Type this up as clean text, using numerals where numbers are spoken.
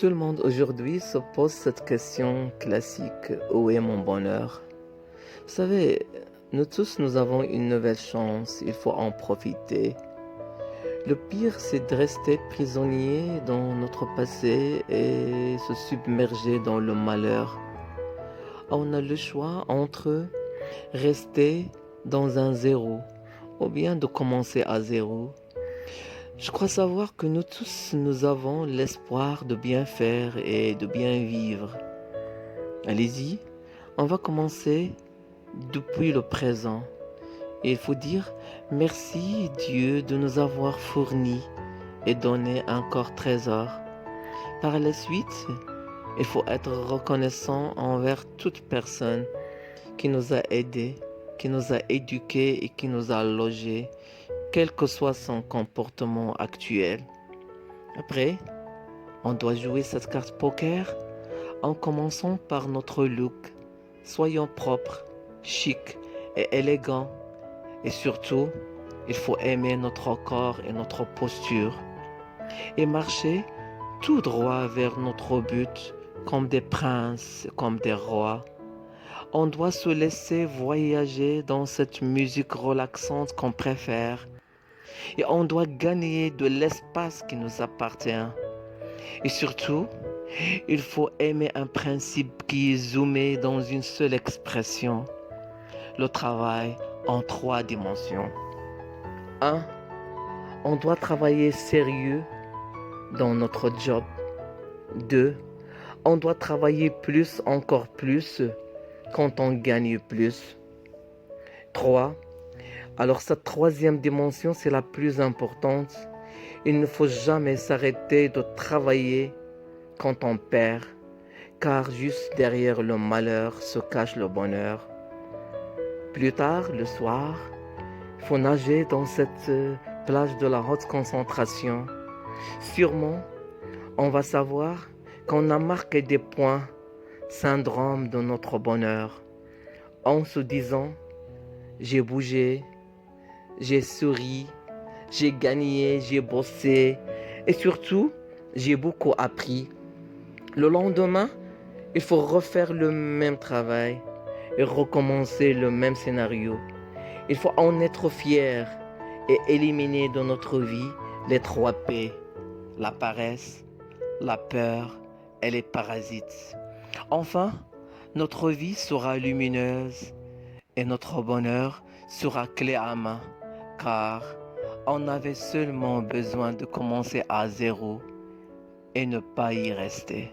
Tout le monde aujourd'hui se pose cette question classique, où est mon bonheur? Vous savez, nous tous nous avons une nouvelle chance, il faut en profiter. Le pire, c'est de rester prisonnier dans notre passé et se submerger dans le malheur. On a le choix entre rester dans un zéro ou bien de commencer à zéro. Je crois savoir que nous tous, nous avons l'espoir de bien faire et de bien vivre. Allez-y, on va commencer depuis le présent. Et il faut dire merci Dieu de nous avoir fourni et donné un corps trésor. Par la suite, il faut être reconnaissant envers toute personne qui nous a aidés, qui nous a éduqués et qui nous a logés, quel que soit son comportement actuel. Après, on doit jouer cette carte poker en commençant par notre look. Soyons propres, chic et élégants. Et surtout, il faut aimer notre corps et notre posture. Et marcher tout droit vers notre but comme des princes, comme des rois. On doit se laisser voyager dans cette musique relaxante qu'on préfère. Et on doit gagner de l'espace qui nous appartient. Et surtout, il faut aimer un principe qui est zoomé dans une seule expression. Le travail en 3 dimensions. 1. On doit travailler sérieux dans notre job. 2. On doit travailler plus, encore plus, quand on gagne plus. 3. Alors cette 3e dimension, c'est la plus importante. Il ne faut jamais s'arrêter de travailler quand on perd, car juste derrière le malheur se cache le bonheur. Plus tard, le soir, il faut nager dans cette plage de la haute concentration. Sûrement, on va savoir qu'on a marqué des points, syndrome de notre bonheur, en se disant « j'ai bougé ». J'ai souri, j'ai gagné, j'ai bossé et surtout, j'ai beaucoup appris. Le lendemain, il faut refaire le même travail et recommencer le même scénario. Il faut en être fier et éliminer de notre vie les 3 P, la paresse, la peur et les parasites. Enfin, notre vie sera lumineuse et notre bonheur sera clé à main. Car on avait seulement besoin de commencer à zéro et ne pas y rester.